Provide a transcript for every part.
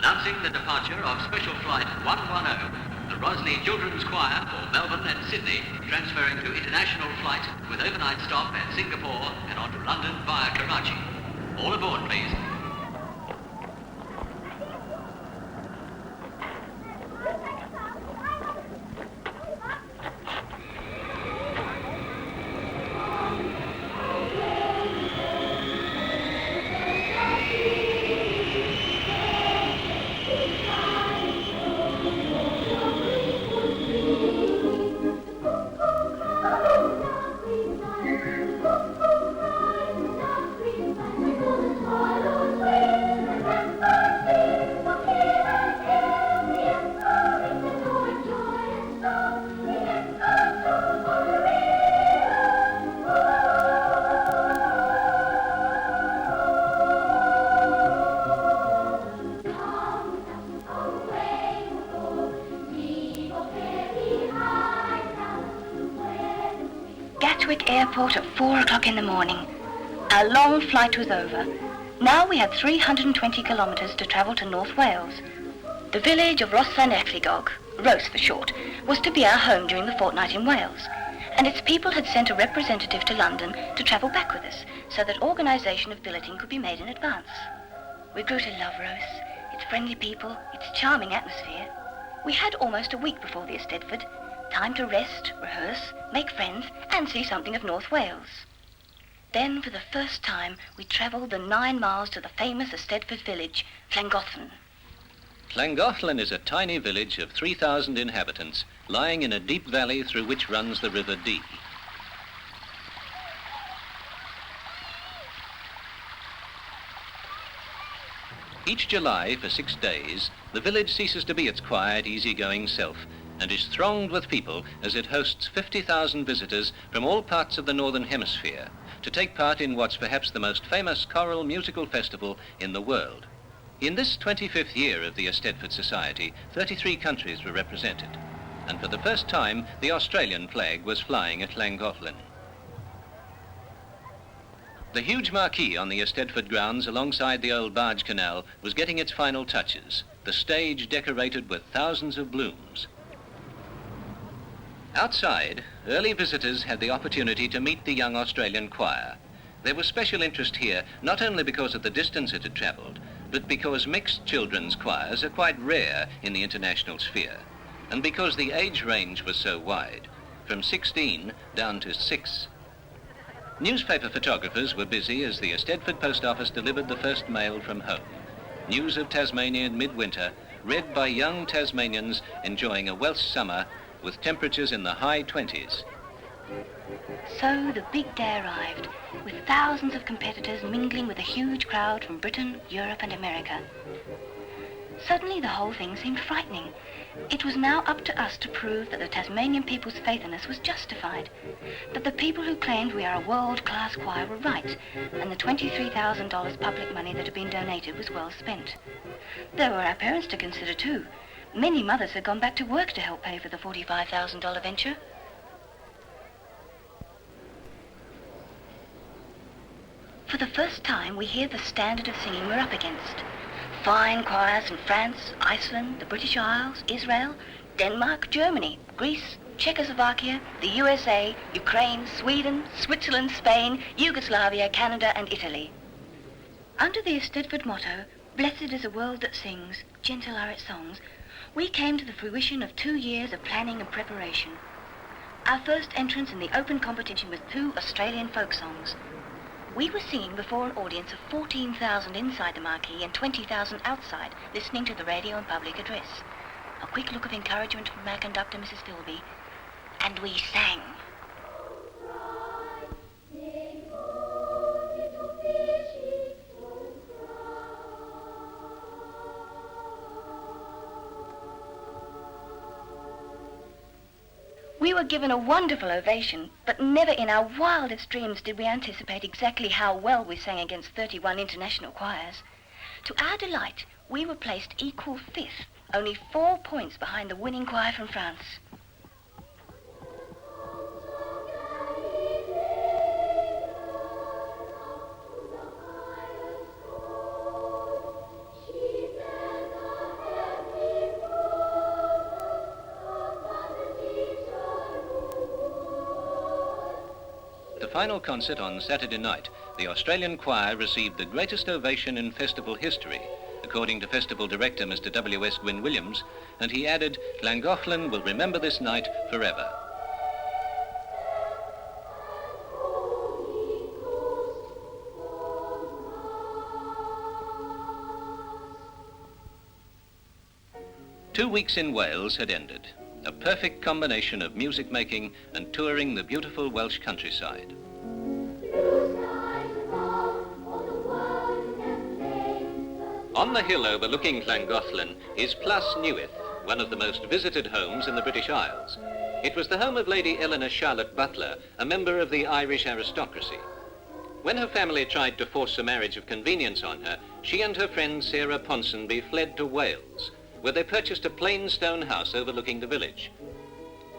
Announcing the departure of Special Flight 110, the Rosny Children's Choir for Melbourne and Sydney, transferring to international flight with overnight stop at Singapore and on to London via Karachi. All aboard, please. Airport at 4 o'clock in the morning. Our long flight was over. Now we had 320 kilometres to travel to North Wales. The village of Rosny, Ros for short, was to be our home during the fortnight in Wales, and its people had sent a representative to London to travel back with us, so that organisation of billeting could be made in advance. We grew to love Ros, its friendly people, its charming atmosphere. We had almost a week before the Eisteddfod, time to rest, rehearse, make friends, and see something of North Wales. Then, for the first time, we travelled the 9 miles to the famous Eisteddfod village, Llangollen. Llangollen is a tiny village of 3,000 inhabitants, lying in a deep valley through which runs the River Dee. Each July, for 6 days, the village ceases to be its quiet, easy-going self, and is thronged with people as it hosts 50,000 visitors from all parts of the Northern Hemisphere to take part in what's perhaps the most famous choral musical festival in the world. In this 25th year of the Eisteddfod Society, 33 countries were represented, and for the first time, the Australian flag was flying at Llangollen. The huge marquee on the Eisteddfod grounds alongside the old barge canal was getting its final touches, the stage decorated with thousands of blooms. Outside, early visitors had the opportunity to meet the young Australian choir. There was special interest here, not only because of the distance it had travelled, but because mixed children's choirs are quite rare in the international sphere, and because the age range was so wide, from 16 down to 6. Newspaper photographers were busy as the Eisteddfod Post Office delivered the first mail from home. News of Tasmania in midwinter, read by young Tasmanians enjoying a Welsh summer with temperatures in the high 20s. So the big day arrived, with thousands of competitors mingling with a huge crowd from Britain, Europe and America. Suddenly the whole thing seemed frightening. It was now up to us to prove that the Tasmanian people's faith in us was justified, that the people who claimed we are a world-class choir were right, and the $23,000 public money that had been donated was well spent. There were our parents to consider too. Many mothers had gone back to work to help pay for the $45,000 venture. For the first time, we hear the standard of singing we're up against. Fine choirs from France, Iceland, the British Isles, Israel, Denmark, Germany, Greece, Czechoslovakia, the USA, Ukraine, Sweden, Switzerland, Spain, Yugoslavia, Canada and Italy. Under the Eisteddfod motto, "Blessed is a world that sings, gentle are its songs," we came to the fruition of 2 years of planning and preparation. Our first entrance in the open competition was 2 Australian folk songs. We were singing before an audience of 14,000 inside the marquee and 20,000 outside, listening to the radio and public address. A quick look of encouragement from our conductor, Mrs. Filby, and we sang. We were given a wonderful ovation, but never in our wildest dreams did we anticipate exactly how well we sang against 31 international choirs. To our delight, we were placed equal 5th, only 4 points behind the winning choir from France. final concert on Saturday night, the Australian choir received the greatest ovation in festival history, according to festival director Mr. W.S. Gwyn Williams, and he added, "Llangollen will remember this night forever." Two weeks in Wales had ended, a perfect combination of music making and touring the beautiful Welsh countryside. On the hill overlooking Llangollen is Plas Newydd, one of the most visited homes in the British Isles. It was the home of Lady Eleanor Charlotte Butler, a member of the Irish aristocracy. When her family tried to force a marriage of convenience on her, she and her friend Sarah Ponsonby fled to Wales, where they purchased a plain stone house overlooking the village.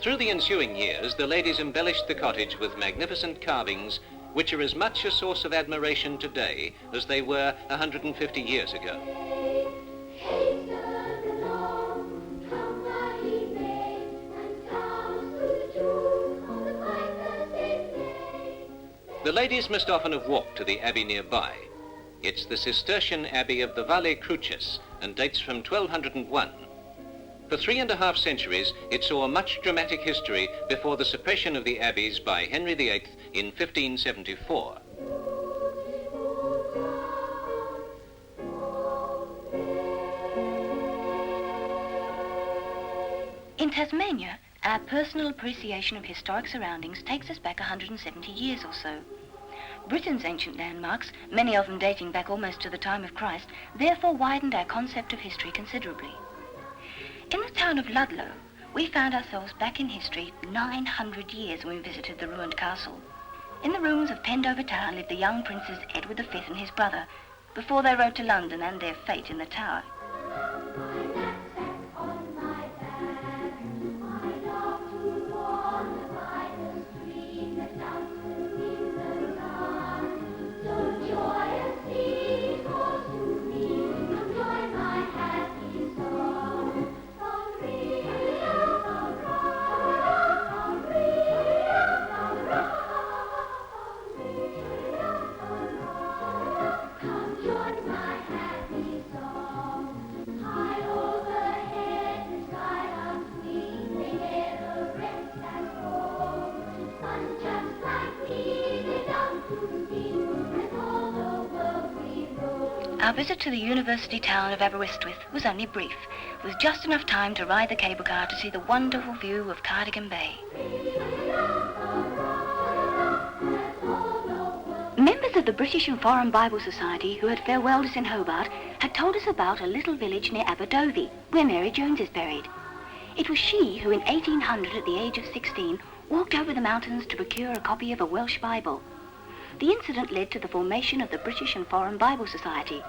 Through the ensuing years, the ladies embellished the cottage with magnificent carvings, which are as much a source of admiration today as they were 150 years ago. The ladies must often have walked to the abbey nearby. It's the Cistercian Abbey of the Valle Crucis and dates from 1201. For 3.5 centuries, it saw much dramatic history before the suppression of the abbeys by Henry VIII in 1574. In Tasmania, our personal appreciation of historic surroundings takes us back 170 years or so. Britain's ancient landmarks, many of them dating back almost to the time of Christ, therefore widened our concept of history considerably. In the town of Ludlow, we found ourselves back in history 900 years when we visited the ruined castle. In the rooms of Pendover Tower lived the young Princes Edward V and his brother, before they rode to London and their fate in the Tower. Our visit to the university town of Aberystwyth was only brief, with just enough time to ride the cable car to see the wonderful view of Cardigan Bay. Members of the British and Foreign Bible Society who had farewelled us in Hobart had told us about a little village near Aberdovi, where Mary Jones is buried. It was she who in 1800, at the age of 16, walked over the mountains to procure a copy of a Welsh Bible. The incident led to the formation of the British and Foreign Bible Society.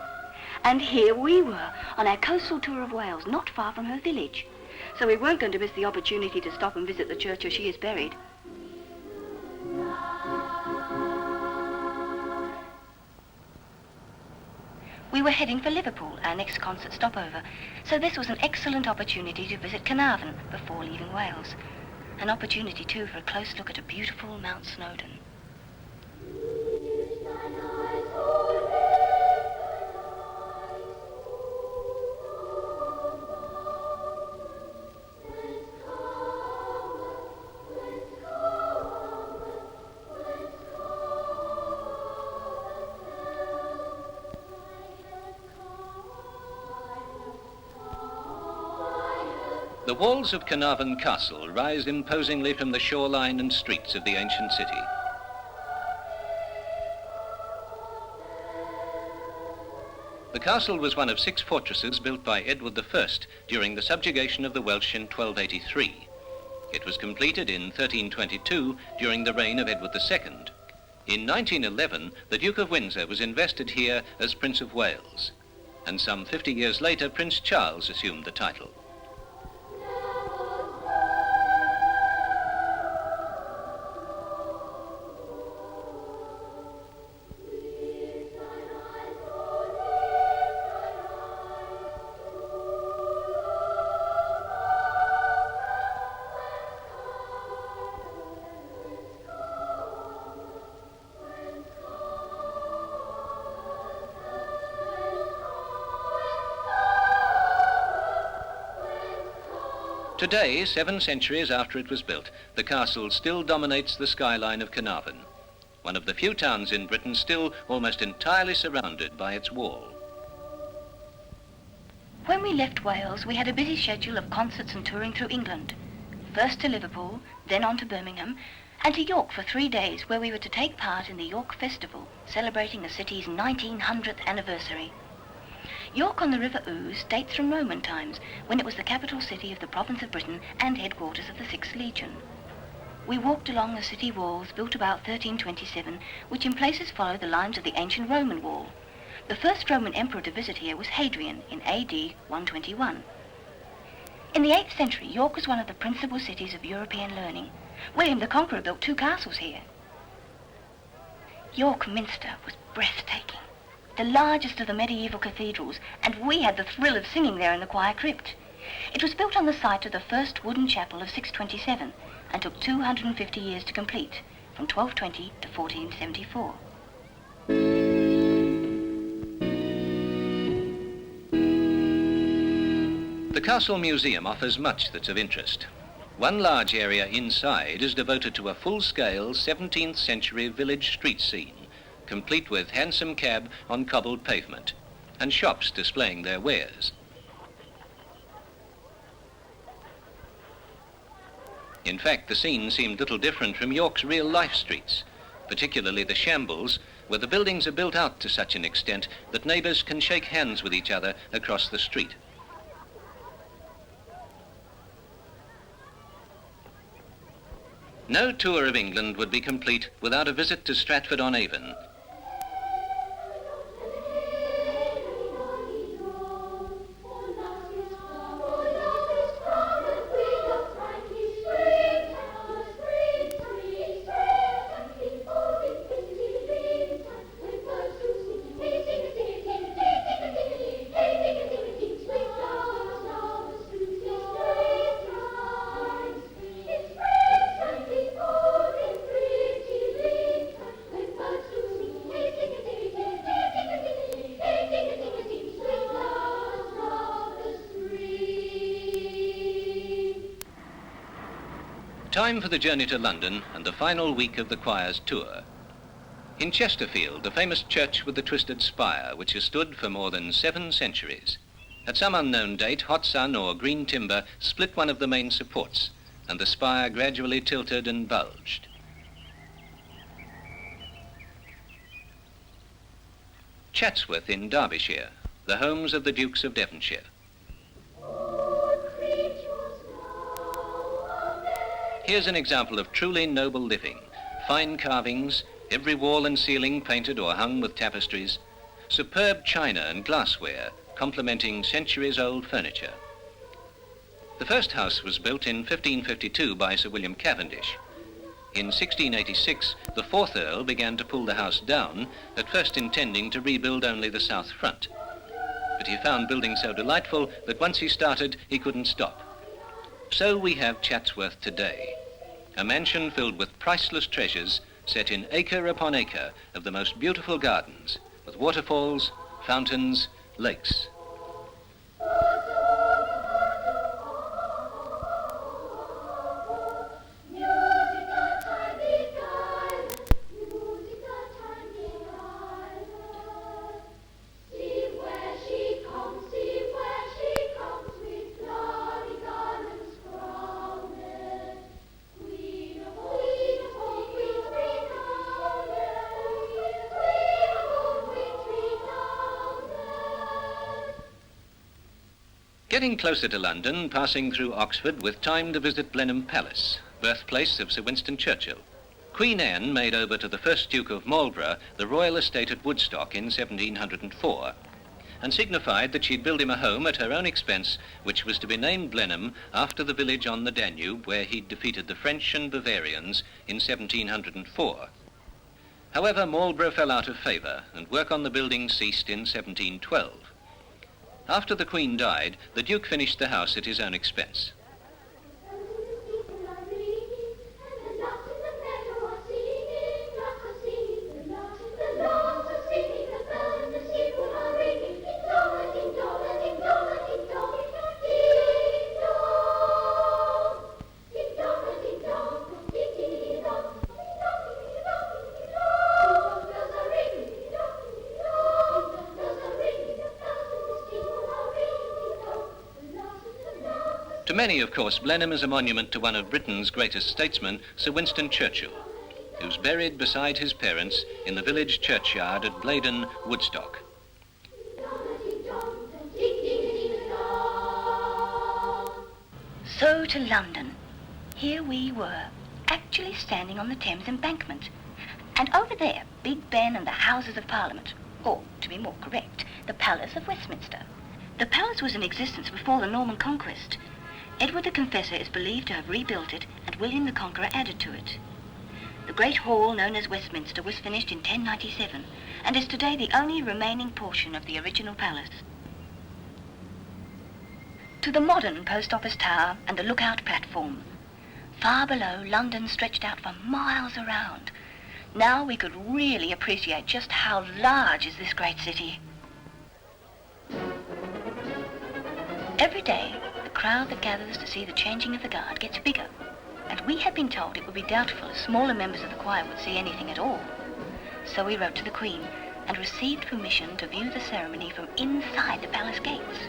And here we were, on our coastal tour of Wales, not far from her village. So we weren't going to miss the opportunity to stop and visit the church where she is buried. We were heading for Liverpool, our next concert stopover, so this was an excellent opportunity to visit Carnarvon before leaving Wales. An opportunity, too, for a close look at a beautiful Mount Snowdon. The walls of Carnarvon Castle rise imposingly from the shoreline and streets of the ancient city. The castle was one of 6 fortresses built by Edward I during the subjugation of the Welsh in 1283. It was completed in 1322 during the reign of Edward II. In 1911, the Duke of Windsor was invested here as Prince of Wales, and some 50 years later, Prince Charles assumed the title. Today, 7 centuries after it was built, the castle still dominates the skyline of Carnarvon, one of the few towns in Britain still almost entirely surrounded by its wall. When we left Wales, we had a busy schedule of concerts and touring through England. First to Liverpool, then on to Birmingham, and to York for 3 days, where we were to take part in the York Festival, celebrating the city's 1900th anniversary. York on the River Ouse dates from Roman times, when it was the capital city of the province of Britain and headquarters of the 6th Legion. We walked along the city walls built about 1327, which in places follow the lines of the ancient Roman wall. The first Roman emperor to visit here was Hadrian in AD 121. In the 8th century, York was one of the principal cities of European learning. William the Conqueror built 2 castles here. York Minster was breathtaking, the largest of the medieval cathedrals, and we had the thrill of singing there in the choir crypt. It was built on the site of the first wooden chapel of 627 and took 250 years to complete, from 1220 to 1474. The Castle Museum offers much that's of interest. One large area inside is devoted to a full-scale 17th century village street scene, complete with hansom cab on cobbled pavement, and shops displaying their wares. In fact, the scene seemed little different from York's real-life streets, particularly the shambles, where the buildings are built out to such an extent that neighbours can shake hands with each other across the street. No tour of England would be complete without a visit to Stratford-on-Avon. Time for the journey to London and the final week of the choir's tour. In Chesterfield, the famous church with the twisted spire, which has stood for more than 7 centuries. At some unknown date, hot sun or green timber split one of the main supports, and the spire gradually tilted and bulged. Chatsworth in Derbyshire, the homes of the Dukes of Devonshire. Here's an example of truly noble living. Fine carvings, every wall and ceiling painted or hung with tapestries, superb china and glassware complementing centuries-old furniture. The first house was built in 1552 by Sir William Cavendish. In 1686, the 4th Earl began to pull the house down, at first intending to rebuild only the south front. But he found building so delightful that once he started, he couldn't stop. So we have Chatsworth today, a mansion filled with priceless treasures set in acre upon acre of the most beautiful gardens, with waterfalls, fountains, lakes. Getting closer to London, passing through Oxford with time to visit Blenheim Palace, birthplace of Sir Winston Churchill. Queen Anne made over to the first Duke of Marlborough the royal estate at Woodstock in 1704, and signified that she'd build him a home at her own expense, which was to be named Blenheim after the village on the Danube where he'd defeated the French and Bavarians in 1704. However, Marlborough fell out of favour, and work on the building ceased in 1712. After the Queen died, the Duke finished the house at his own expense. To many, of course, Blenheim is a monument to one of Britain's greatest statesmen, Sir Winston Churchill, who's buried beside his parents in the village churchyard at Blaydon, Woodstock. So to London. Here we were, actually standing on the Thames embankment. And over there, Big Ben and the Houses of Parliament, or, to be more correct, the Palace of Westminster. The palace was in existence before the Norman Conquest. Edward the Confessor is believed to have rebuilt it, and William the Conqueror added to it. The great hall known as Westminster was finished in 1097, and is today the only remaining portion of the original palace. To the modern post office tower and the lookout platform. Far below, London stretched out for miles around. Now we could really appreciate just how large is this great city. Every day, the crowd that gathers to see the changing of the guard gets bigger, and we had been told it would be doubtful if smaller members of the choir would see anything at all. So we wrote to the Queen and received permission to view the ceremony from inside the palace gates.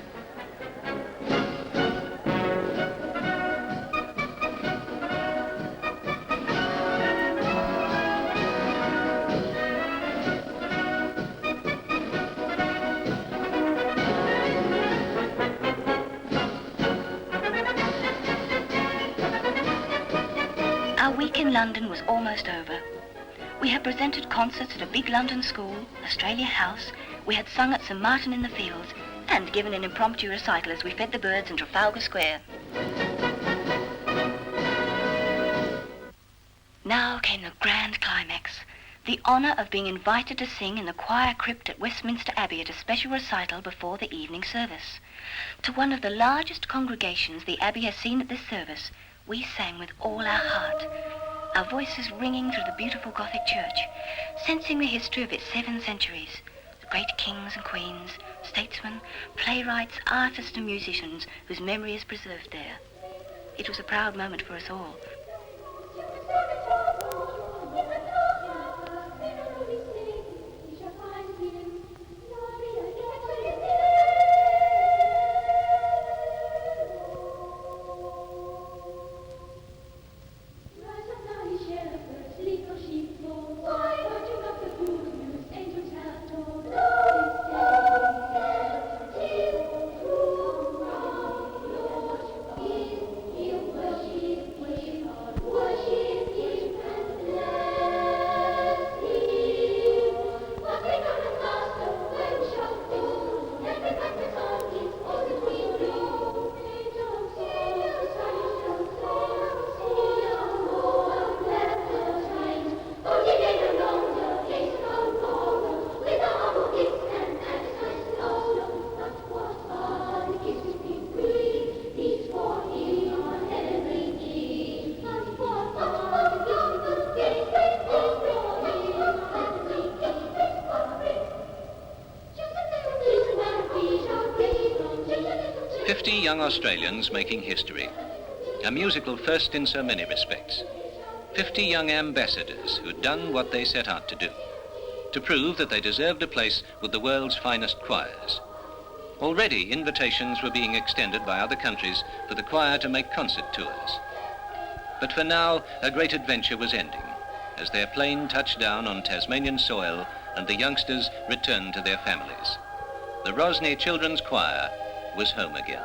Our week in London was almost over. We had presented concerts at a big London school, Australia House, we had sung at St Martin in the Fields, and given an impromptu recital as we fed the birds in Trafalgar Square. Now came the grand climax, the honour of being invited to sing in the choir crypt at Westminster Abbey at a special recital before the evening service. To one of the largest congregations the Abbey has seen at this service, we sang with all our heart, our voices ringing through the beautiful Gothic church, sensing the history of its 7 centuries, the great kings and queens, statesmen, playwrights, artists and musicians whose memory is preserved there. It was a proud moment for us all. Young Australians making history, a musical first in so many respects. 50 young ambassadors who'd done what they set out to do, to prove that they deserved a place with the world's finest choirs. Already invitations were being extended by other countries for the choir to make concert tours. But for now, a great adventure was ending as their plane touched down on Tasmanian soil and the youngsters returned to their families. The Rosny Children's Choir was home again.